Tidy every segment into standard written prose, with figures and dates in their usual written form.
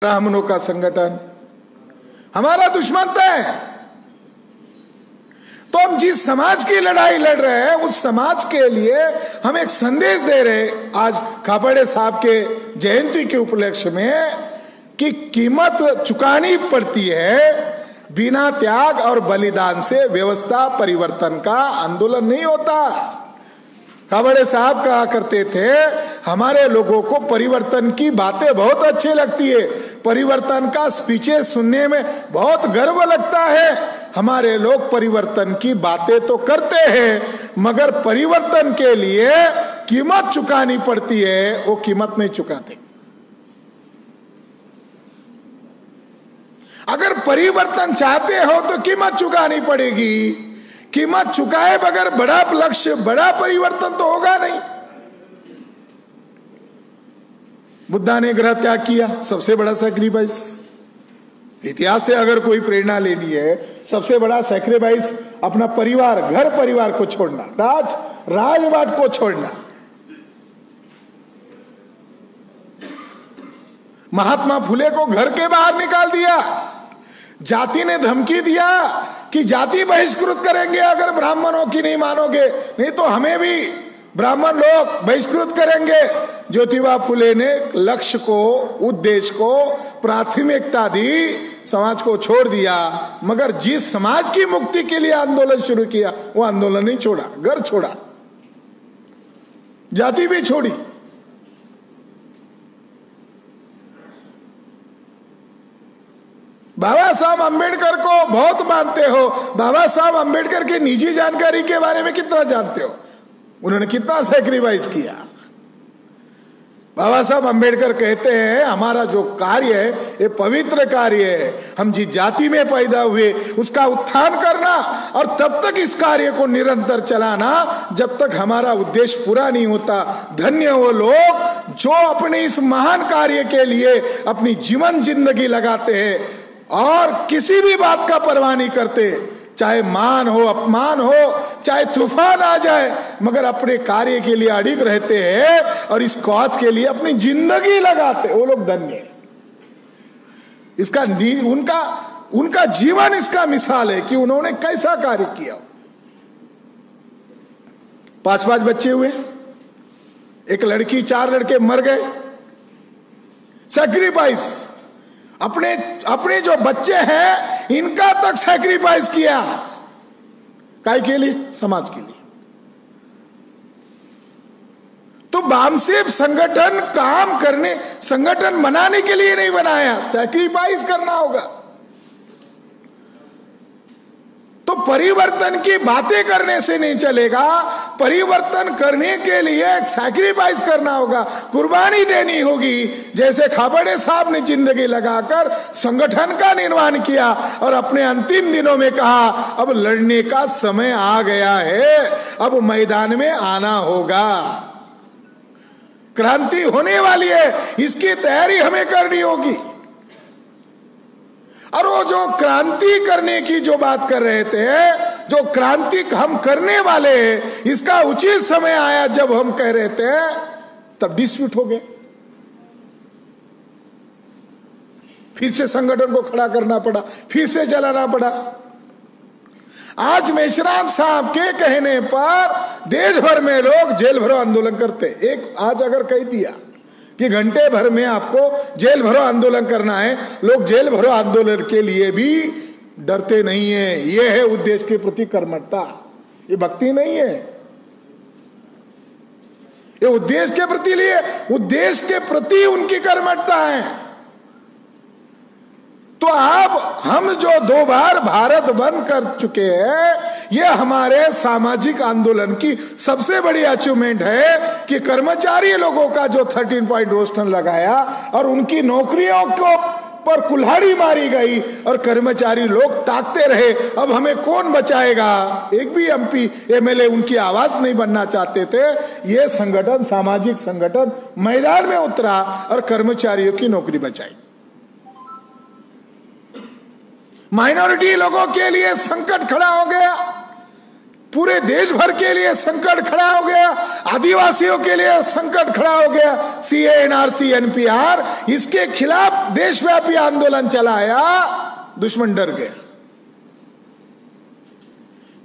ब्राह्मणों का संगठन हमारा दुश्मन तय है। तो हम जिस समाज की लड़ाई लड़ रहे हैं उस समाज के लिए हम एक संदेश दे रहे आज खापड़े साहब के जयंती के उपलक्ष्य में कि कीमत चुकानी पड़ती है। बिना त्याग और बलिदान से व्यवस्था परिवर्तन का आंदोलन नहीं होता। खापड़े साहब कहा करते थे हमारे लोगों को परिवर्तन की बातें बहुत अच्छी लगती है, परिवर्तन का स्पीचेस सुनने में बहुत गर्व लगता है। हमारे लोग परिवर्तन की बातें तो करते हैं मगर परिवर्तन के लिए कीमत चुकानी पड़ती है, वो कीमत नहीं चुकाते। अगर परिवर्तन चाहते हो तो कीमत चुकानी पड़ेगी। कीमत चुकाए बगैर बड़ा लक्ष्य बड़ा परिवर्तन तो होगा नहीं। बुद्धा ने ग्रह त्याग किया, सबसे बड़ा सैक्रिफाइस। इतिहास से अगर कोई प्रेरणा लेनी है, सबसे बड़ा सैक्रिफाइस अपना परिवार, घर परिवार को छोड़ना, राजवाट को छोड़ना। महात्मा फुले को घर के बाहर निकाल दिया। जाति ने धमकी दिया कि जाति बहिष्कृत करेंगे अगर ब्राह्मणों की नहीं मानोगे, नहीं तो हमें भी ब्राह्मण लोग बहिष्कृत करेंगे। ज्योतिबा फुले ने लक्ष्य को, उद्देश्य को प्राथमिकता दी, समाज को छोड़ दिया। मगर जिस समाज की मुक्ति के लिए आंदोलन शुरू किया वो आंदोलन नहीं छोड़ा, घर छोड़ा, जाति भी छोड़ी। बाबा साहब अंबेडकर को बहुत मानते हो, बाबा साहब अंबेडकर की निजी जानकारी के बारे में कितना जानते हो? उन्होंने कितना सैक्रिफाइस किया। बाबा साहब अंबेडकर कहते हैं हमारा जो कार्य है ये पवित्र कार्य है। हम जिस जाति में पैदा हुए उसका उत्थान करना और तब तक इस कार्य को निरंतर चलाना जब तक हमारा उद्देश्य पूरा नहीं होता। धन्य वो लोग जो अपने इस महान कार्य के लिए अपनी जीवन जिंदगी लगाते हैं और किसी भी बात का परवाह नहीं करते, चाहे मान हो, अपमान हो, चाहे तूफान आ जाए, मगर अपने कार्य के लिए अडिग रहते हैं और इस कॉज के लिए अपनी जिंदगी लगाते। वो लोग धन्य। इसका उनका जीवन इसका मिसाल है कि उन्होंने कैसा कार्य किया। 5 बच्चे हुए, एक लड़की, 4 लड़के मर गए। सैक्रिफाइस अपने जो बच्चे हैं इनका तक सैक्रिफाइस किया। काय के लिए? समाज के लिए। तो बामसेब संगठन काम करने, संगठन बनाने के लिए नहीं बनाया, सैक्रिफाइस करना होगा। तो परिवर्तन की बातें करने से नहीं चलेगा, परिवर्तन करने के लिए सैक्रिफाइस करना होगा, कुर्बानी देनी होगी। जैसे खापड़े साहब ने जिंदगी लगाकर संगठन का निर्माण किया और अपने अंतिम दिनों में कहा अब लड़ने का समय आ गया है, अब मैदान में आना होगा, क्रांति होने वाली है, इसकी तैयारी हमें करनी होगी। और वो जो क्रांति करने की जो बात कर रहे थे, जो क्रांति हम करने वाले हैं, इसका उचित समय आया जब हम कह रहे थे, तब डिस्प्यूट हो गए। फिर से संगठन को खड़ा करना पड़ा, फिर से चलाना पड़ा। आज मेश्राम साहब के कहने पर देश भर में लोग जेल भरो आंदोलन करते। एक आज अगर कह दिया कि घंटे भर में आपको जेल भरो आंदोलन करना है, लोग जेल भरो आंदोलन के लिए भी डरते नहीं है। यह है उद्देश्य के प्रति कर्मठता, ये भक्ति नहीं है। ये उद्देश्य के प्रति लिए, उद्देश्य के प्रति उनकी कर्मठता है। तो अब हम जो 2 बार भारत बंद कर चुके हैं, यह हमारे सामाजिक आंदोलन की सबसे बड़ी अचीवमेंट है कि कर्मचारी लोगों का जो 13 पॉइंट रोस्टर लगाया और उनकी नौकरियों को पर कुल्हाड़ी मारी गई और कर्मचारी लोग ताकते रहे, अब हमें कौन बचाएगा। एक भी एमपी एमएलए उनकी आवाज नहीं बनना चाहते थे। यह संगठन, सामाजिक संगठन मैदान में उतरा और कर्मचारियों की नौकरी बचाई। माइनॉरिटी लोगों के लिए संकट खड़ा हो गया। पूरे देश भर के लिए संकट खड़ा हो गया, आदिवासियों के लिए संकट खड़ा हो गया। सीए, एनआरसी, एनपीआर, इसके खिलाफ देशव्यापी आंदोलन चलाया, दुश्मन डर गया।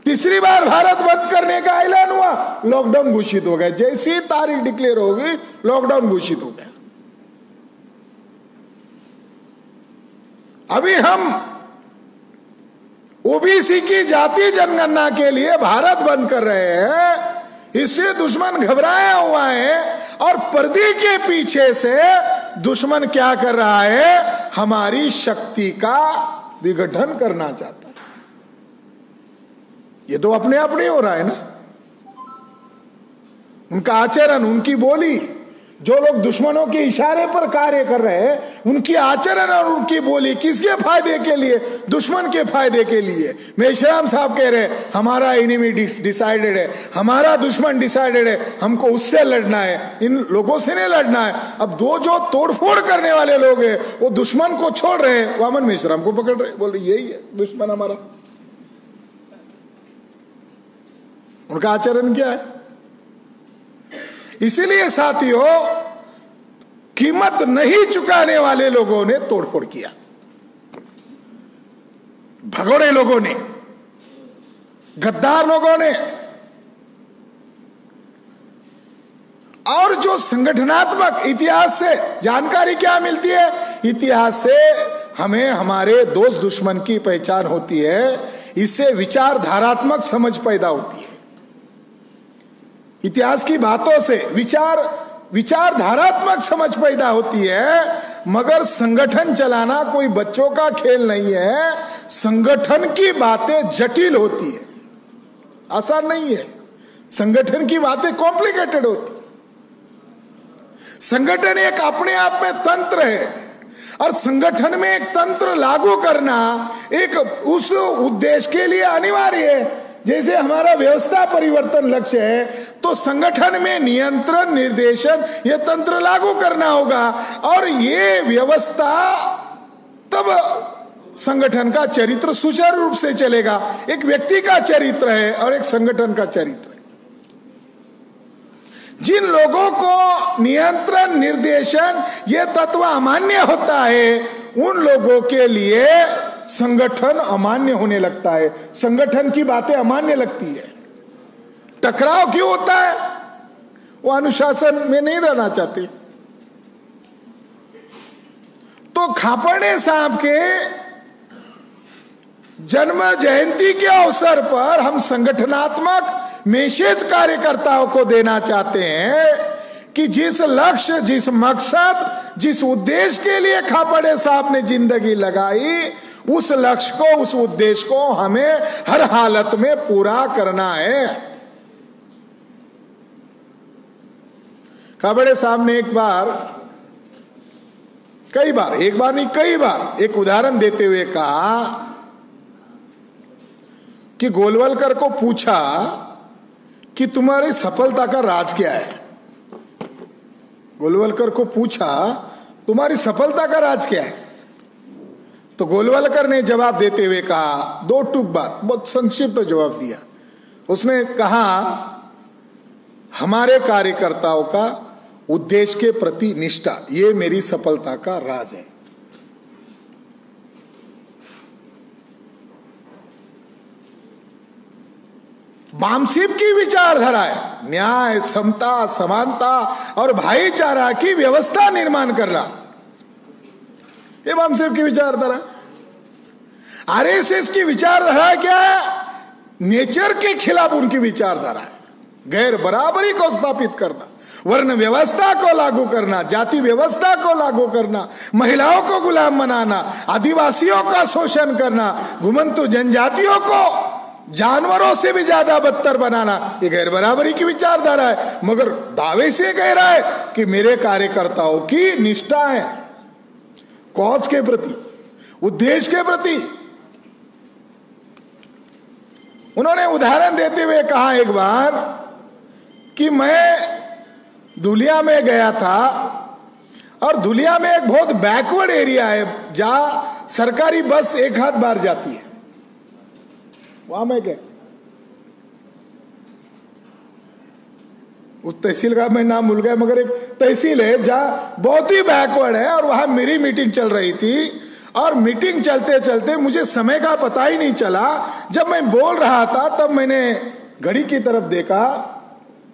तीसरी बार भारत बंद करने का ऐलान हुआ, लॉकडाउन घोषित हो गया। जैसी तारीख डिक्लेयर होगी, लॉकडाउन घोषित हो गया। अभी हम ओबीसी की जाति जनगणना के लिए भारत बंद कर रहे हैं, इससे दुश्मन घबराया हुआ है और पर्दे के पीछे से दुश्मन क्या कर रहा है, हमारी शक्ति का विघटन करना चाहता है। ये तो अपने आप नहीं हो रहा है ना। उनका आचरण, उनकी बोली, जो लोग दुश्मनों के इशारे पर कार्य कर रहे हैं, उनकी आचरण और उनकी बोली किसके फायदे के लिए, दुश्मन के फायदे के लिए। मेश्राम साहब कह रहे हैं हमारा एनिमी डिसाइडेड है, हमारा दुश्मन डिसाइडेड है, हमको उससे लड़ना है, इन लोगों से नहीं लड़ना है। अब दो जो तोड़फोड़ करने वाले लोग हैं वो दुश्मन को छोड़ रहे हैं, वामन मेश्राम को पकड़ रहे, बोल रहे यही है दुश्मन हमारा। उनका आचरण क्या है? इसीलिए साथियों, कीमत नहीं चुकाने वाले लोगों ने तोड़फोड़ किया, भगोड़े लोगों ने, गद्दार लोगों ने। और जो संगठनात्मक इतिहास से जानकारी क्या मिलती है, इतिहास से हमें हमारे दोस्त दुश्मन की पहचान होती है, इससे विचारधारात्मक समझ पैदा होती है। इतिहास की बातों से विचारधारात्मक समझ पैदा होती है। मगर संगठन चलाना कोई बच्चों का खेल नहीं है। संगठन की बातें जटिल होती है, आसान नहीं है। संगठन की बातें कॉम्प्लिकेटेड होती। संगठन एक अपने आप में तंत्र है और संगठन में एक तंत्र लागू करना एक उस उद्देश्य के लिए अनिवार्य है। जैसे हमारा व्यवस्था परिवर्तन लक्ष्य है, तो संगठन में नियंत्रण, निर्देशन, यह तंत्र लागू करना होगा। और ये व्यवस्था, तब संगठन का चरित्र सुचारू रूप से चलेगा। एक व्यक्ति का चरित्र है और एक संगठन का चरित्र है। जिन लोगों को नियंत्रण, निर्देशन, यह तत्व अमान्य होता है, उन लोगों के लिए संगठन अमान्य होने लगता है, संगठन की बातें अमान्य लगती है। टकराव क्यों होता है? वो अनुशासन में नहीं रहना चाहते। तो खापर्डे साहब के जन्म जयंती के अवसर पर हम संगठनात्मक मैसेज कार्यकर्ताओं को देना चाहते हैं कि जिस लक्ष्य, जिस मकसद, जिस उद्देश्य के लिए खापर्डे साहब ने जिंदगी लगाई, उस लक्ष्य को, उस उद्देश्य को हमें हर हालत में पूरा करना है। खापर्डे साहब ने एक बार एक उदाहरण देते हुए कहा कि गोलवलकर को पूछा कि तुम्हारी सफलता का राज क्या है। गोलवलकर को पूछा तुम्हारी सफलता का राज क्या है। तो गोलवलकर ने जवाब देते हुए कहा, दो टूक बात, बहुत संक्षिप्त जवाब दिया। उसने कहा हमारे कार्यकर्ताओं का उद्देश्य के प्रति निष्ठा, ये मेरी सफलता का राज है। वामसिप की विचारधारा है न्याय, समता, समानता और भाईचारा की व्यवस्था निर्माण करना, ये वामसिप की विचारधारा। आरएसएस की विचारधारा क्या है? नेचर के खिलाफ उनकी विचारधारा है। गैर बराबरी को स्थापित करना, वर्ण व्यवस्था को लागू करना, जाति व्यवस्था को लागू करना, महिलाओं को गुलाम बनाना, आदिवासियों का शोषण करना, घुमंतु जनजातियों को जानवरों से भी ज्यादा बदतर बनाना, ये गैर बराबरी की विचारधारा है। मगर दावे से कह रहा है कि मेरे कार्यकर्ताओं की निष्ठा है कॉज के प्रति, उद्देश्य के प्रति। उन्होंने उदाहरण देते हुए कहा एक बार कि मैं धुलिया में गया था और धुलिया में एक बहुत बैकवर्ड एरिया है जहां सरकारी बस एक आध बार जाती है, वहां मैं गया। उस तहसील का मैं नाम भूल गया, मगर एक तहसील है जहाँ बहुत ही बैकवर्ड है, और वहां मेरी मीटिंग चल रही थी। और मीटिंग चलते चलते मुझे समय का पता ही नहीं चला। जब मैं बोल रहा था तब मैंने घड़ी की तरफ देखा,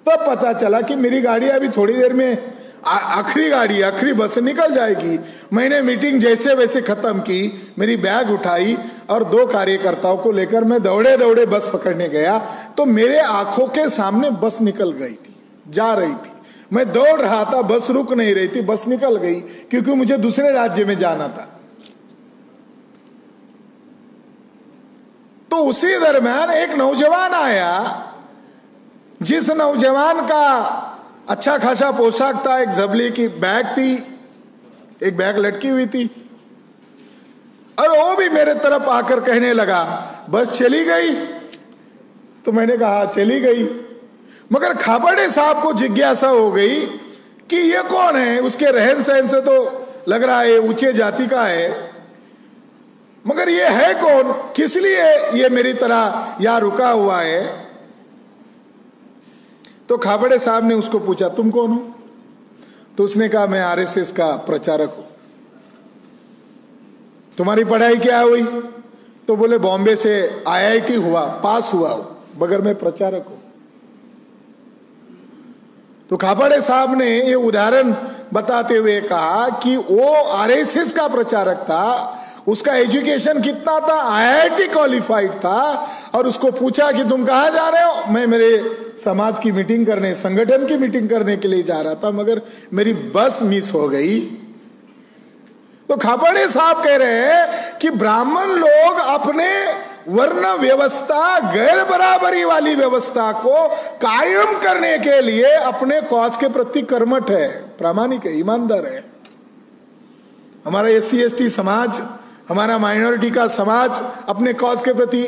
तब पता चला कि मेरी गाड़ी अभी थोड़ी देर में आखिरी बस निकल जाएगी। मैंने मीटिंग जैसे वैसे खत्म की, मेरी बैग उठाई और 2 कार्यकर्ताओं को लेकर मैं दौड़े दौड़े बस पकड़ने गया, तो मेरे आंखों के सामने बस निकल गई थी, जा रही थी। मैं दौड़ रहा था, बस रुक नहीं रही थी, बस निकल गई, क्योंकि मुझे दूसरे राज्य में जाना था। तो उसी दरम्यान एक नौजवान आया, जिस नौजवान का अच्छा खासा पोशाक था, एक झबली की बैग थी, एक बैग लटकी हुई थी, और वो भी मेरे तरफ आकर कहने लगा बस चली गई। तो मैंने कहा चली गई, मगर खाबड़े साहब को जिज्ञासा हो गई कि ये कौन है। उसके रहन सहन से तो लग रहा है ऊंचे जाति का है, मगर ये है कौन, किस लिए ये मेरी तरह यहां रुका हुआ है। तो खाबड़े साहब ने उसको पूछा तुम कौन हो? तो उसने कहा मैं आरएसएस का प्रचारक हूं। तुम्हारी पढ़ाई क्या हुई? तो बोले बॉम्बे से आईआईटी हुआ, पास हुआ हूं, मगर मैं प्रचारक हूं। तो खाबड़े साहब ने ये उदाहरण बताते हुए कहा कि वो आरएसएस का प्रचारक था, उसका एजुकेशन कितना था, आईआईटी क्वालिफाइड था, और उसको पूछा कि तुम कहां जा रहे हो? मैं मेरे समाज की मीटिंग करने, संगठन की मीटिंग करने के लिए जा रहा था, मगर मेरी बस मिस हो गई। तो खाबड़े साहब कह रहे हैं कि ब्राह्मण लोग अपने वर्ण व्यवस्था, गैर बराबरी वाली व्यवस्था को कायम करने के लिए अपने कॉज के प्रति कर्मठ है, प्रामाणिक है, ईमानदार है। हमारा एससी एसटी समाज, हमारा माइनॉरिटी का समाज अपने कॉज के प्रति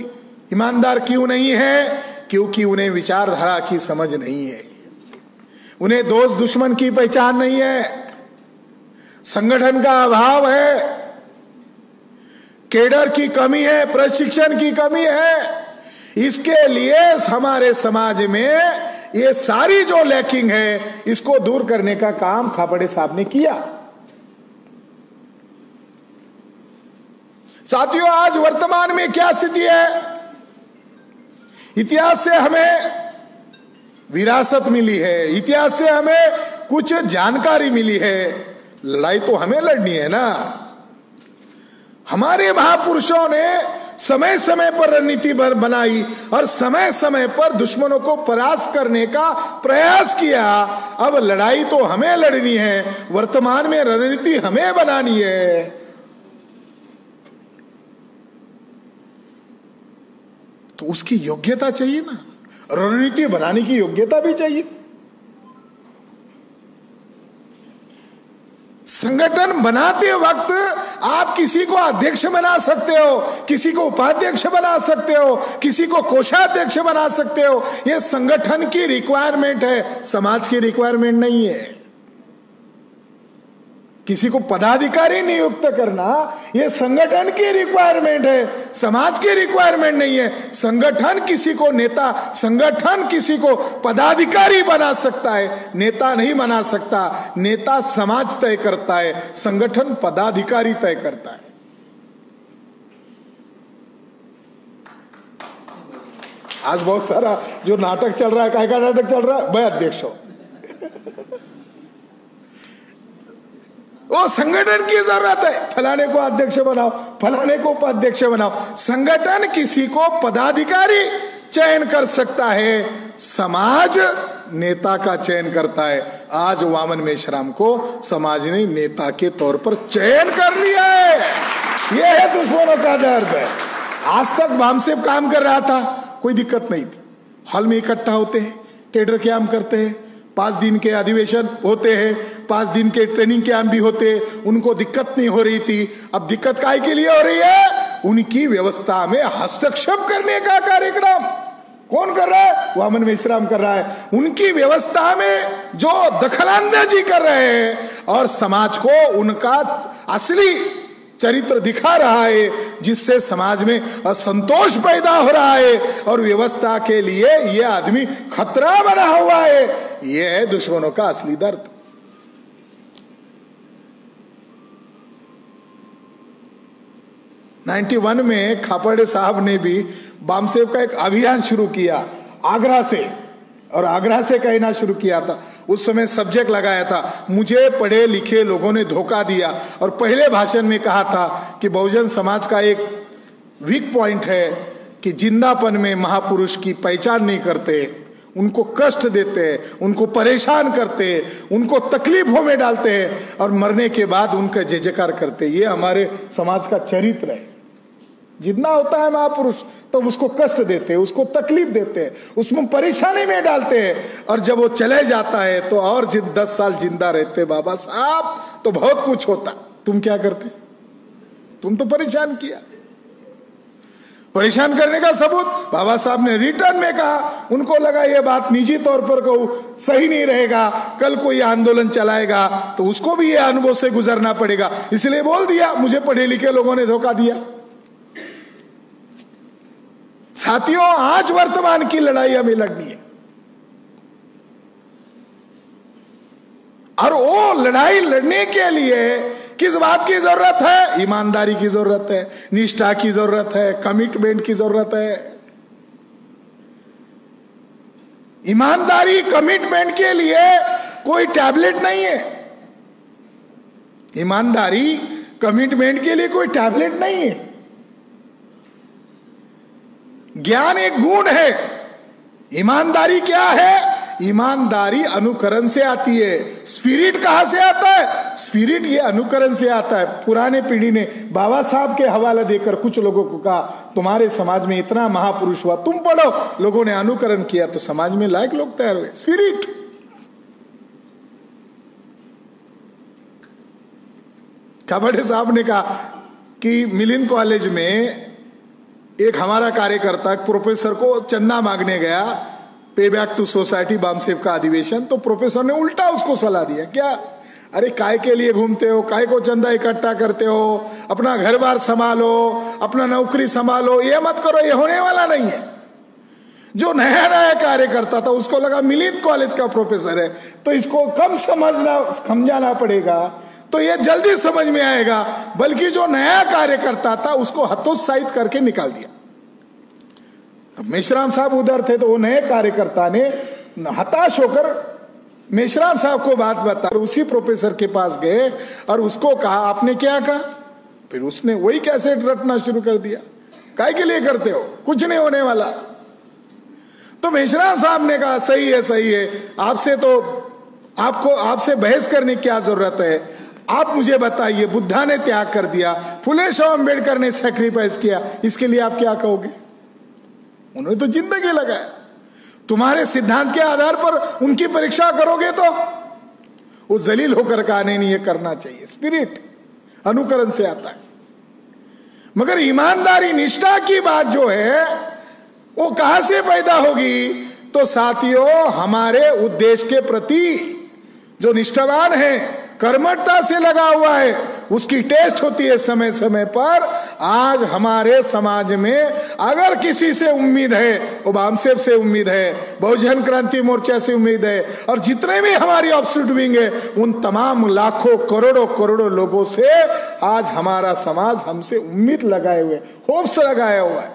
ईमानदार क्यों नहीं है? क्योंकि उन्हें विचारधारा की समझ नहीं है, उन्हें दोस्त दुश्मन की पहचान नहीं है, संगठन का अभाव है, केडर की कमी है, प्रशिक्षण की कमी है। इसके लिए हमारे समाज में ये सारी जो लैकिंग है, इसको दूर करने का काम खाबड़े साहब ने किया। साथियों, आज वर्तमान में क्या स्थिति है? इतिहास से हमें विरासत मिली है, इतिहास से हमें कुछ जानकारी मिली है। लड़ाई तो हमें लड़नी है ना। हमारे महापुरुषों ने समय समय पर रणनीति बनाई और समय समय पर दुश्मनों को परास्त करने का प्रयास किया। अब लड़ाई तो हमें लड़नी है, वर्तमान में रणनीति हमें बनानी है। तो उसकी योग्यता चाहिए ना, रणनीति बनाने की योग्यता भी चाहिए। संगठन बनाते वक्त आप किसी को अध्यक्ष बना सकते हो, किसी को उपाध्यक्ष बना सकते हो, किसी को कोषाध्यक्ष बना सकते हो। यह संगठन की रिक्वायरमेंट है, समाज की रिक्वायरमेंट नहीं है। किसी को पदाधिकारी नियुक्त करना यह संगठन की रिक्वायरमेंट है, समाज की रिक्वायरमेंट नहीं है। संगठन किसी को नेता, संगठन किसी को पदाधिकारी बना सकता है, नेता नहीं बना सकता। नेता समाज तय करता है, संगठन पदाधिकारी तय करता है। आज बहुत सारा जो नाटक चल रहा है, काय का नाटक चल रहा है, मैं अध्यक्ष हूं। वो संगठन की जरूरत है, फलाने को अध्यक्ष बनाओ, फलाने को उपाध्यक्ष बनाओ। संगठन किसी को पदाधिकारी चयन कर सकता है, समाज नेता का चयन करता है। आज वामन मेश्राम को समाज ने नेता के तौर पर चयन कर लिया है। यह है दुश्मनों का दर्द है। आज तक वामसेप काम कर रहा था, कोई दिक्कत नहीं थी। हॉल में इकट्ठा होते हैं, टेडर कैंप करते हैं, 5 दिन के अधिवेशन होते हैं, 5 दिन के ट्रेनिंग कैंप भी होते हैं, उनको दिक्कत नहीं हो रही थी। अब दिक्कत काहे के लिए हो रही है? उनकी व्यवस्था में हस्तक्षेप करने का कार्यक्रम कौन कर रहा है? वामन मेश्राम कर रहा है। उनकी व्यवस्था में जो दखलंदाजी कर रहे हैं और समाज को उनका असली चरित्र दिखा रहा है, जिससे समाज में असंतोष पैदा हो रहा है और व्यवस्था के लिए यह आदमी खतरा बना हुआ है। ये है दुश्मनों का असली दर्द। '91 में खापर्डे साहब ने भी बामसेब का एक अभियान शुरू किया आगरा से, और आगरा से कहना शुरू किया था। उस समय सब्जेक्ट लगाया था, मुझे पढ़े लिखे लोगों ने धोखा दिया, और पहले भाषण में कहा था कि बहुजन समाज का एक वीक पॉइंट है कि जिंदापन में महापुरुष की पहचान नहीं करते, उनको कष्ट देते हैं, उनको परेशान करते हैं, उनको तकलीफों में डालते हैं, और मरने के बाद उनका जय जयकार करते हैं। ये हमारे समाज का चरित्र है। जितना होता है महापुरुष तो उसको कष्ट देते हैं, उसको तकलीफ देते हैं, उसमें परेशानी में डालते हैं, और जब वो चले जाता है तो और 10 साल जिंदा रहते बाबा साहब तो बहुत कुछ होता। तुम क्या करते? तुम तो परेशान किया। परेशान करने का सबूत बाबा साहब ने रिटर्न में कहा। उनको लगा ये बात निजी तौर पर कहूं सही नहीं रहेगा, कल कोई आंदोलन चलाएगा तो उसको भी ये अनुभव से गुजरना पड़ेगा, इसलिए बोल दिया मुझे पढ़े लिखे लोगों ने धोखा दिया। साथियों, आज वर्तमान की लड़ाई हमें लड़नी है, और वो लड़ाई लड़ने के लिए किस बात की जरूरत है? ईमानदारी की जरूरत है, निष्ठा की जरूरत है, कमिटमेंट की जरूरत है। ईमानदारी कमिटमेंट के लिए कोई टैबलेट नहीं है। ईमानदारी कमिटमेंट के लिए कोई टैबलेट नहीं है। ज्ञान एक गुण है, ईमानदारी क्या है? ईमानदारी अनुकरण से आती है। स्पिरिट कहां से आता है? स्पिरिट ये अनुकरण से आता है। पुराने पीढ़ी ने बाबा साहब के हवाला देकर कुछ लोगों को कहा तुम्हारे समाज में इतना महापुरुष हुआ, तुम पढ़ो। लोगों ने अनुकरण किया तो समाज में लायक लोग तैयार हुए। स्पिरिट। खापर्डे साहब ने कहा कि मिलिंद कॉलेज में एक हमारा कार्यकर्ता प्रोफेसर को चंदा मांगने गया, पे बैक टू सोसाइटी बामसेब का अधिवेशन, तो प्रोफेसर ने उल्टा उसको सलाह दिया, क्या अरे काय के लिए घूमते हो, काय को चंदा इकट्ठा करते हो, अपना घर बार संभालो, अपना नौकरी संभालो, ये मत करो, ये होने वाला नहीं है। जो नया नया कार्य करता था उसको लगा मिलिंद कॉलेज का प्रोफेसर है तो इसको कम समझाना पड़ेगा, तो ये जल्दी समझ में आएगा, बल्कि जो नया कार्य करता था उसको हतोत्साहित करके निकाल दिया। अब मेश्राम साहब उधर थे तो वो नए कार्यकर्ता ने हताश होकर मेश्राम साहब को बात बता, उसी प्रोफेसर के पास गए और उसको कहा आपने क्या कहा? फिर उसने वही कैसेट रटना शुरू कर दिया, काय के लिए करते हो, कुछ नहीं होने वाला। तो मेश्राम साहब ने कहा सही है, आपसे बहस करने की क्या जरूरत है, आप मुझे बताइए, बुद्धा ने त्याग कर दिया, फुले शाह अम्बेडकर ने सैक्रिफाइस किया, इसके लिए आप क्या कहोगे? उन्होंने तो जिंदगी लगाया। तुम्हारे सिद्धांत के आधार पर उनकी परीक्षा करोगे तो वो जलील होकर कहने नहीं, ये करना चाहिए। स्पिरिट अनुकरण से आता है, मगर ईमानदारी निष्ठा की बात जो है वो कहां से पैदा होगी? तो साथियों, हमारे उद्देश्य के प्रति जो निष्ठावान है, कर्मठता से लगा हुआ है, उसकी टेस्ट होती है समय समय पर। आज हमारे समाज में अगर किसी से उम्मीद है वो बामसेब से उम्मीद है, बहुजन क्रांति मोर्चा से उम्मीद है, और जितने भी हमारी ऑब्सोल्यूट विंग है उन तमाम लाखों करोड़ों लोगों से आज हमारा समाज हमसे उम्मीद लगाए हुए, होप्स लगाया हुआ है।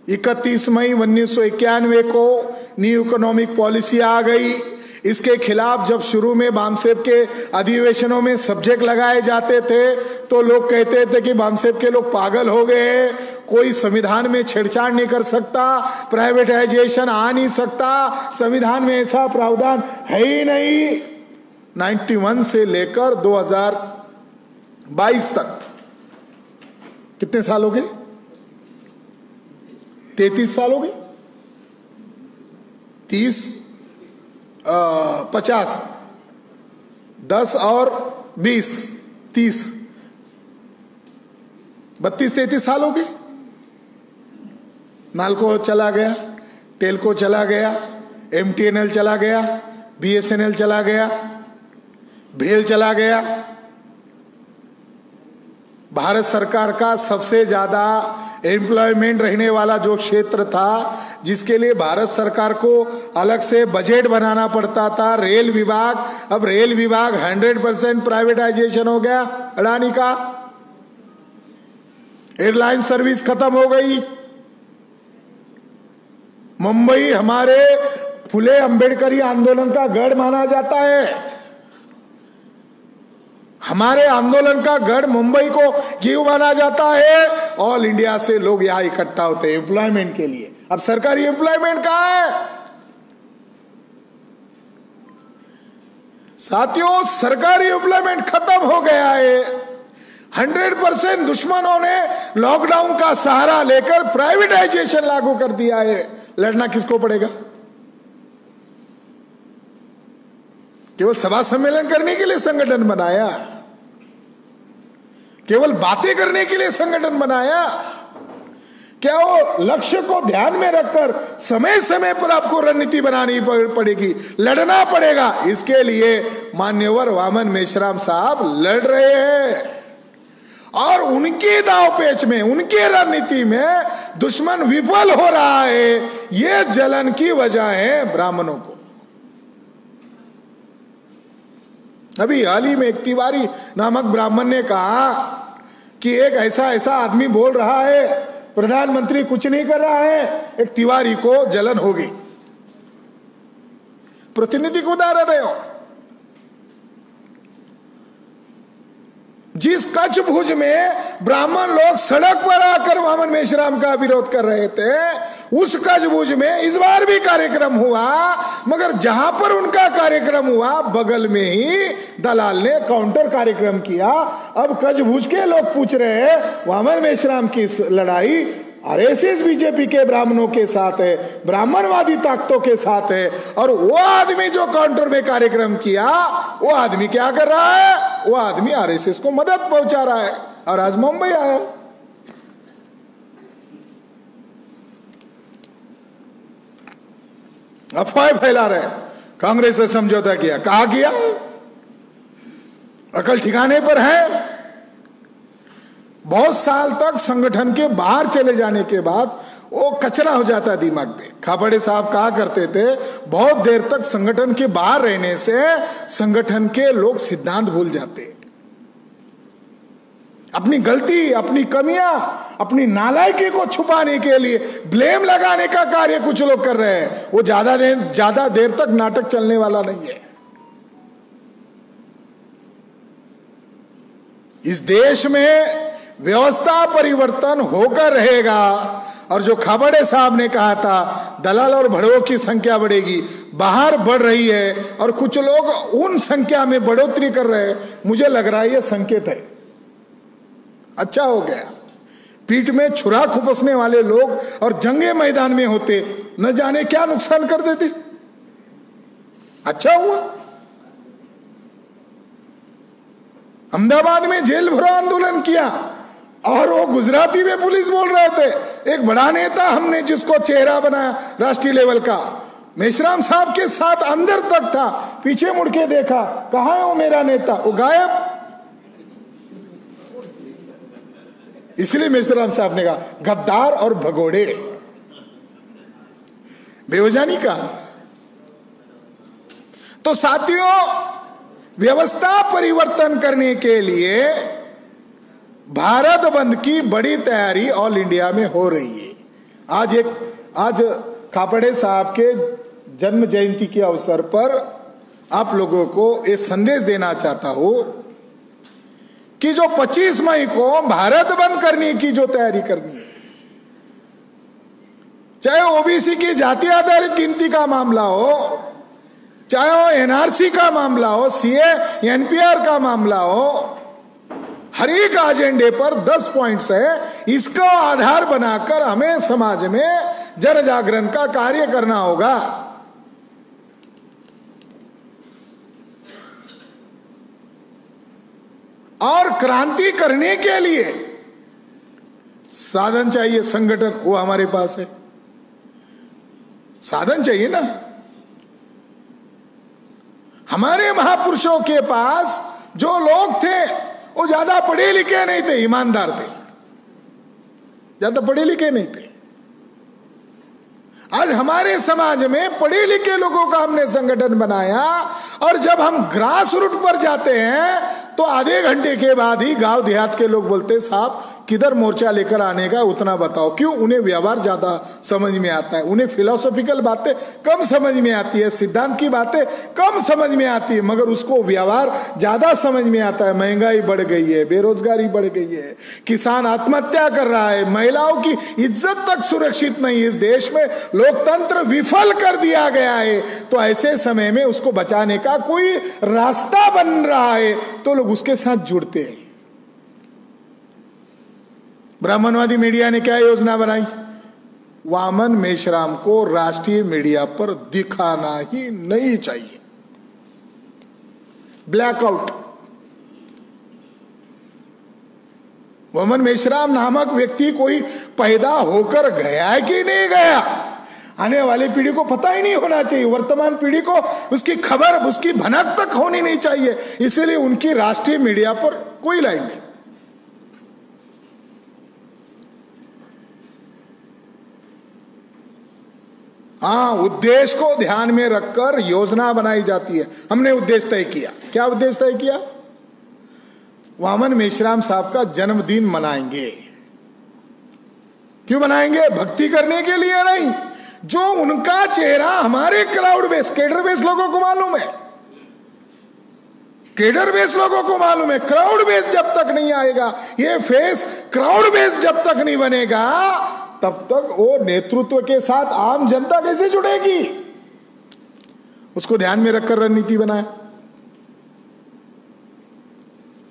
31 मई 1991 को न्यू इकोनॉमिक पॉलिसी आ गई। इसके खिलाफ जब शुरू में बामसेब के अधिवेशनों में सब्जेक्ट लगाए जाते थे तो लोग कहते थे कि बामसेब के लोग पागल हो गए, कोई संविधान में छेड़छाड़ नहीं कर सकता, प्राइवेटाइजेशन आ नहीं सकता, संविधान में ऐसा प्रावधान है ही नहीं। 91 से लेकर 2022 तक कितने साल हो गए? 33 साल हो गए। 50 10 और 20 30 32-33 साल हो गए। नालको चला गया, टेलको चला गया, MTNL चला गया, BSNL चला गया, भेल चला गया। भारत सरकार का सबसे ज्यादा एम्प्लॉयमेंट रहने वाला जो क्षेत्र था, जिसके लिए भारत सरकार को अलग से बजट बनाना पड़ता था, रेल विभाग, अब रेल विभाग 100% प्राइवेटाइजेशन हो गया अडानी का। एयरलाइन सर्विस खत्म हो गई। मुंबई हमारे फुले अंबेडकरी आंदोलन का गढ़ माना जाता है। हमारे आंदोलन का गढ़ मुंबई को क्यों माना जाता है? ऑल इंडिया से लोग यहां इकट्ठा होते हैं एम्प्लॉयमेंट के लिए। अब सरकारी एम्प्लॉयमेंट कहां है? साथियों, सरकारी एम्प्लॉयमेंट खत्म हो गया है। 100% दुश्मनों ने लॉकडाउन का सहारा लेकर प्राइवेटाइजेशन लागू कर दिया है। लड़ना किसको पड़ेगा? केवल सभा सम्मेलन करने के लिए संगठन बनाया? केवल बातें करने के लिए संगठन बनाया? क्या वो लक्ष्य को ध्यान में रखकर समय समय पर आपको रणनीति बनानी पड़ेगी, लड़ना पड़ेगा? इसके लिए मान्यवर वामन मेश्राम साहब लड़ रहे हैं और उनके दांवपेच में, उनके रणनीति में दुश्मन विफल हो रहा है। ये जलन की वजह है ब्राह्मणों को। अभी हाल ही में एक तिवारी नामक ब्राह्मण ने कहा कि एक ऐसा आदमी बोल रहा है, प्रधानमंत्री कुछ नहीं कर रहा है। एक तिवारी को जलन हो गई। प्रतिनिधि को उदाहरण है। जिस कच्छ भुज में ब्राह्मण लोग सड़क पर आकर वामन मेश्राम का विरोध कर रहे थे, उस कच्छ भुज में इस बार भी कार्यक्रम हुआ, मगर जहां पर उनका कार्यक्रम हुआ बगल में ही दलाल ने काउंटर कार्यक्रम किया। अब कच्छ भुज के लोग पूछ रहे हैं वामन मेश्राम की लड़ाई आरएसएस बीजेपी के ब्राह्मणों के साथ है, ब्राह्मणवादी ताकतों के साथ है, और वो आदमी जो काउंटर में कार्यक्रम किया, वो आदमी क्या कर रहा है? वो आदमी आरएसएस को मदद पहुंचा रहा है। और आज मुंबई आया। अफवाहें फैला रहे कांग्रेस से समझौता किया। कहा किया? अकल ठिकाने पर है? बहुत साल तक संगठन के बाहर चले जाने के बाद वो कचरा हो जाता है दिमाग में। खाबड़े साहब कहा करते थे, बहुत देर तक संगठन के बाहर रहने से संगठन के लोग सिद्धांत भूल जाते। अपनी गलती, अपनी कमियां, अपनी नालायकी को छुपाने के लिए ब्लेम लगाने का कार्य कुछ लोग कर रहे हैं। वो ज्यादा देर तक नाटक चलने वाला नहीं है। इस देश में व्यवस्था परिवर्तन होकर रहेगा। और जो खाबड़े साहब ने कहा था दलाल और भड़ों की संख्या बढ़ेगी, बाहर बढ़ रही है और कुछ लोग उन संख्या में बढ़ोतरी कर रहे हैं। मुझे लग रहा है ये संकेत है। अच्छा हो गया। पीठ में छुरा खुपसने वाले लोग और जंगे मैदान में होते, न जाने क्या नुकसान कर देते। अच्छा हुआ। अहमदाबाद में जेल भरो आंदोलन किया और वो गुजराती में पुलिस बोल रहे थे। एक बड़ा नेता हमने जिसको चेहरा बनाया राष्ट्रीय लेवल का, मेश्राम साहब के साथ अंदर तक था, पीछे मुड़ के देखा, कहां है वो मेरा नेता? वो गायब। इसलिए मेश्राम साहब ने कहा गद्दार और भगोड़े, बेवजानी का। तो साथियों, व्यवस्था परिवर्तन करने के लिए भारत बंद की बड़ी तैयारी ऑल इंडिया में हो रही है। आज खापड़े साहब के जन्म जयंती के अवसर पर आप लोगों को ये संदेश देना चाहता हूं कि जो 25 मई को भारत बंद करने की जो तैयारी करनी है, चाहे ओबीसी की जाति आधारित गिनती का मामला हो, चाहे वो एनआरसी का मामला हो, सीए एनपीआर का मामला हो, हर एक एजेंडे पर 10 पॉइंट्स है। इसको आधार बनाकर हमें समाज में जन जागरण का कार्य करना होगा। और क्रांति करने के लिए साधन चाहिए, संगठन, वो हमारे पास है। साधन चाहिए ना। हमारे महापुरुषों के पास जो लोग थे वो ज्यादा पढ़े लिखे नहीं थे, ईमानदार थे। ज्यादा पढ़े लिखे नहीं थे। आज हमारे समाज में पढ़े लिखे लोगों का हमने संगठन बनाया, और जब हम ग्रास रूट पर जाते हैं तो आधे घंटे के बाद ही गांव देहात के लोग बोलते हैं, साहब किधर मोर्चा लेकर आने का उतना बताओ। क्यों? उन्हें व्यवहार ज्यादा समझ में आता है, उन्हें फिलोसॉफिकल बातें कम समझ में आती है, सिद्धांत की बातें कम समझ में आती है, मगर उसको व्यवहार ज्यादा समझ में आता है। महंगाई बढ़ गई है, बेरोजगारी बढ़ गई है, किसान आत्महत्या कर रहा है, महिलाओं की इज्जत तक सुरक्षित नहीं, इस देश में लोकतंत्र विफल कर दिया गया है। तो ऐसे समय में उसको बचाने का कोई रास्ता बन रहा है तो लोग उसके साथ जुड़ते हैं। ब्राह्मणवादी मीडिया ने क्या योजना बनाई? वामन मेश्राम को राष्ट्रीय मीडिया पर दिखाना ही नहीं चाहिए, ब्लैकआउट। वामन मेश्राम नामक व्यक्ति कोई पैदा होकर गया कि नहीं गया, आने वाली पीढ़ी को पता ही नहीं होना चाहिए, वर्तमान पीढ़ी को उसकी खबर, उसकी भनक तक होनी नहीं चाहिए, इसलिए उनकी राष्ट्रीय मीडिया पर कोई लाइन नहीं। हाँ, उद्देश्य को ध्यान में रखकर योजना बनाई जाती है। हमने उद्देश्य तय किया। क्या उद्देश्य तय किया? वामन मेश्राम साहब का जन्मदिन मनाएंगे। क्यों मनाएंगे? भक्ति करने के लिए नहीं। जो उनका चेहरा हमारे क्राउड बेस, केडर बेस लोगों को मालूम है, केडर बेस लोगों को मालूम है, क्राउड बेस जब तक नहीं आएगा, ये फेस क्राउड बेस जब तक नहीं बनेगा, तब तक वो नेतृत्व के साथ आम जनता कैसे जुड़ेगी? उसको ध्यान में रखकर रणनीति बनाए।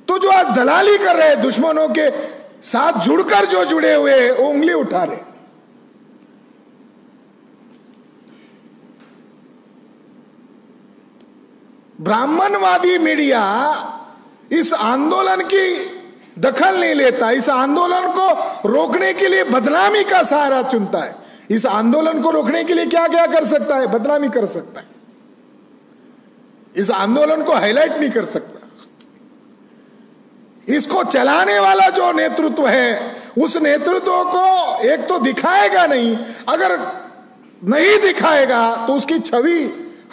तो जो आज दलाली कर रहे हैं, दुश्मनों के साथ जुड़कर जो जुड़े हुए, वो उंगली उठा रहे। ब्राह्मणवादी मीडिया इस आंदोलन की दखल नहीं लेता, इस आंदोलन को रोकने के लिए बदनामी का सहारा चुनता है। इस आंदोलन को रोकने के लिए क्या क्या कर सकता है? बदनामी कर सकता है, इस आंदोलन को हाईलाइट नहीं कर सकता। इसको चलाने वाला जो नेतृत्व है, उस नेतृत्व को एक तो दिखाएगा नहीं, अगर नहीं दिखाएगा तो उसकी छवि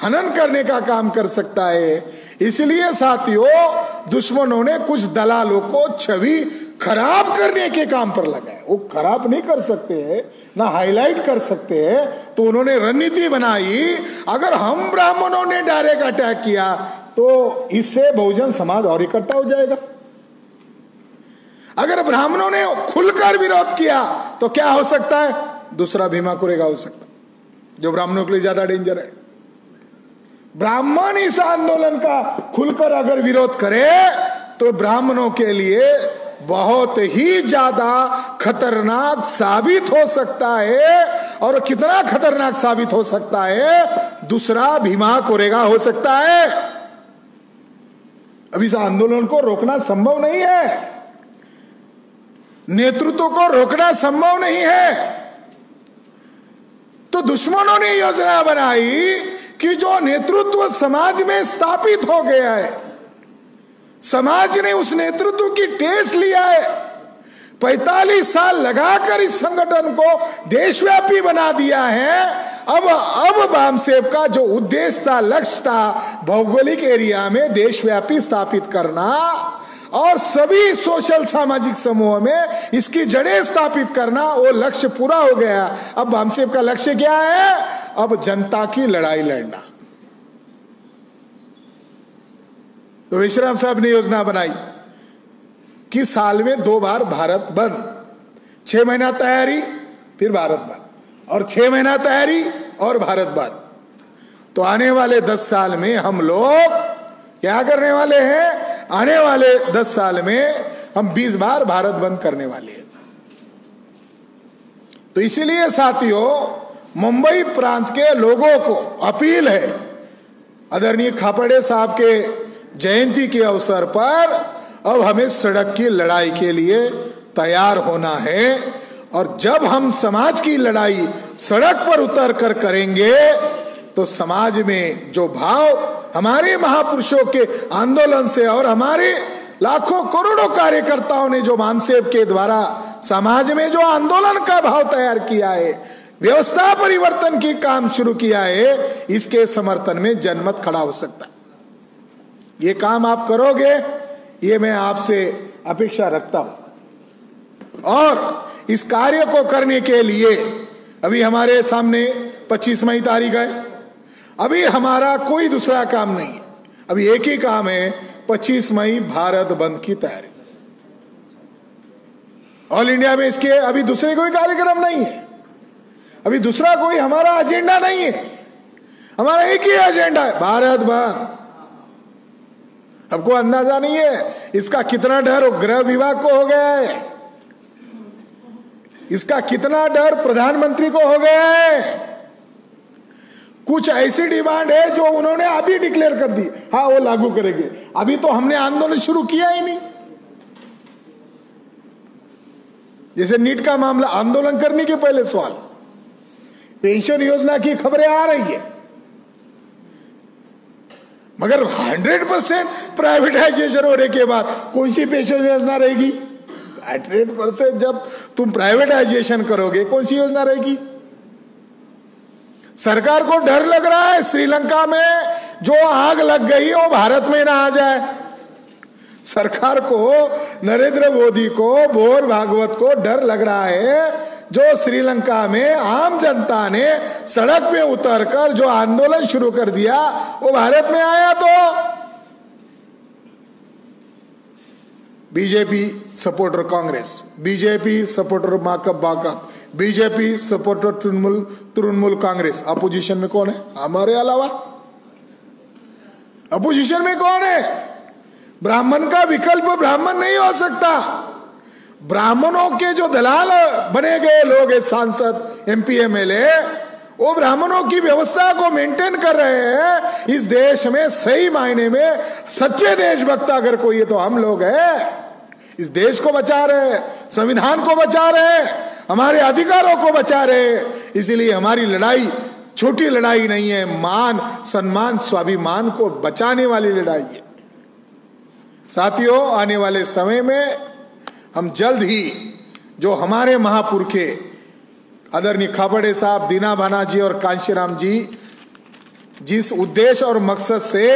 हनन करने का काम कर सकता है। इसलिए साथियों, दुश्मनों ने कुछ दलालों को छवि खराब करने के काम पर लगाए। वो खराब नहीं कर सकते हैं, ना हाईलाइट कर सकते हैं, तो उन्होंने रणनीति बनाई, अगर हम ब्राह्मणों ने डायरेक्ट अटैक किया तो इससे बहुजन समाज और इकट्ठा हो जाएगा। अगर ब्राह्मणों ने खुलकर विरोध किया तो क्या हो सकता है? दूसरा भीमा कोरेगा हो सकता है, जो ब्राह्मणों के लिए ज्यादा डेंजर है। ब्राह्मण इस आंदोलन का खुलकर अगर विरोध करे तो ब्राह्मणों के लिए बहुत ही ज्यादा खतरनाक साबित हो सकता है। और कितना खतरनाक साबित हो सकता है? दूसरा भीमा कोरेगा हो सकता है। अब इस आंदोलन को रोकना संभव नहीं है, नेतृत्व को रोकना संभव नहीं है। तो दुश्मनों ने योजना बनाई कि जो नेतृत्व समाज में स्थापित हो गया है, समाज ने उस नेतृत्व की टेस्ट लिया है, 45 साल लगाकर इस संगठन को देशव्यापी बना दिया है। अब बामसेब का जो उद्देश्य था, लक्ष्य था, भौगोलिक एरिया में देशव्यापी स्थापित करना और सभी सोशल सामाजिक समूहों में इसकी जड़ें स्थापित करना, वो लक्ष्य पूरा हो गया। अब बामसेब का लक्ष्य क्या है? अब जनता की लड़ाई लड़ना। तो मेश्राम साहब ने योजना बनाई कि साल में 2 बार भारत बंद, 6 महीना तैयारी फिर भारत बंद, और 6 महीना तैयारी और भारत बंद। तो आने वाले 10 साल में हम लोग क्या करने वाले हैं? आने वाले 10 साल में हम 20 बार भारत बंद करने वाले हैं। तो इसीलिए साथियों, मुंबई प्रांत के लोगों को अपील है, आदरणीय खापर्डे साहब के जयंती के अवसर पर अब हमें सड़क की लड़ाई के लिए तैयार होना है। और जब हम समाज की लड़ाई सड़क पर उतर कर करेंगे तो समाज में जो भाव हमारे महापुरुषों के आंदोलन से और हमारे लाखों करोड़ों कार्यकर्ताओं ने जो बामसेब के द्वारा समाज में जो आंदोलन का भाव तैयार किया है, व्यवस्था परिवर्तन की काम शुरू किया है, इसके समर्थन में जनमत खड़ा हो सकता है। ये काम आप करोगे, ये मैं आपसे अपेक्षा रखता हूं। और इस कार्य को करने के लिए अभी हमारे सामने 25 तारीख है। अभी हमारा कोई दूसरा काम नहीं है, अभी एक ही काम है, 25 मई भारत बंद की तैयारी। ऑल इंडिया में इसके अभी दूसरे कोई कार्यक्रम नहीं है, अभी दूसरा कोई हमारा एजेंडा नहीं है, हमारा एक ही एजेंडा है, भारत बंद। आपको अंदाजा नहीं है इसका कितना डर गृह विभाग को हो गया है, इसका कितना डर प्रधानमंत्री को हो गया है। कुछ ऐसी डिमांड है जो उन्होंने अभी डिक्लेयर कर दी, हाँ वो लागू करेंगे, अभी तो हमने आंदोलन शुरू किया ही नहीं। जैसे नीट का मामला, आंदोलन करने के पहले सवाल, पेंशन योजना की खबरें आ रही है, मगर 100% प्राइवेटाइजेशन होने के बाद कौन सी पेंशन योजना रहेगी? 100% जब तुम प्राइवेटाइजेशन करोगे कौन सी योजना रहेगी? सरकार को डर लग रहा है श्रीलंका में जो आग लग गई वो भारत में ना आ जाए। सरकार को, नरेंद्र मोदी को, भोर भागवत को डर लग रहा है जो श्रीलंका में आम जनता ने सड़क पे उतरकर जो आंदोलन शुरू कर दिया वो भारत में आया तो BJP supporter Congress, BJP supporter Makpa बाकप, BJP supporter Trinamool Congress. Opposition में कौन है हमारे अलावा? अपोजिशन में कौन है? ब्राह्मण का विकल्प ब्राह्मण नहीं हो सकता। ब्राह्मणों के जो दलाल बने गए लोग हैं, सांसद, एमपी, एमएलए, वो ब्राह्मणों की व्यवस्था को मेंटेन कर रहे हैं। इस देश में सही मायने में सच्चे देशभक्त अगर कोई है तो हम लोग हैं। इस देश को बचा रहे, संविधान को बचा रहे, हमारे अधिकारों को बचा रहे। इसीलिए हमारी लड़ाई छोटी लड़ाई नहीं है, मान, सम्मान, स्वाभिमान को बचाने वाली लड़ाई है। साथियों, आने वाले समय में हम जल्द ही जो हमारे महापुरखे आदरणीय खाबड़े साहब, दीना भाना जी और कांशीराम जी जिस उद्देश्य और मकसद से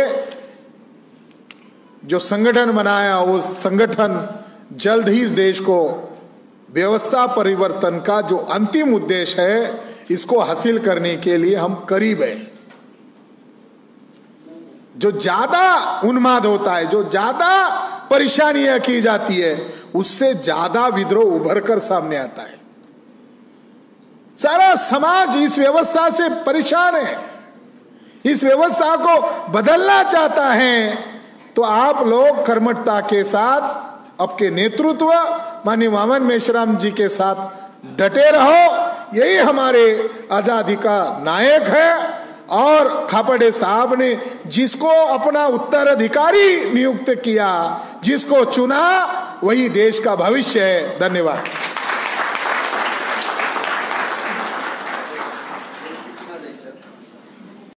जो संगठन बनाया, वो संगठन जल्द ही इस देश को व्यवस्था परिवर्तन का जो अंतिम उद्देश्य है इसको हासिल करने के लिए हम करीब है। जो ज्यादा उन्माद होता है, जो ज्यादा परेशानियां की जाती है, उससे ज्यादा विद्रोह उभर कर सामने आता है। सारा समाज इस व्यवस्था से परेशान है, इस व्यवस्था को बदलना चाहता है। तो आप लोग कर्मठता के साथ आपके नेतृत्व माननीय वामन मेश्राम जी के साथ डटे रहो। यही हमारे आजादी का नायक है। और खापड़े साहब ने जिसको अपना उत्तराधिकारी नियुक्त किया, जिसको चुना, वही देश का भविष्य है। धन्यवाद।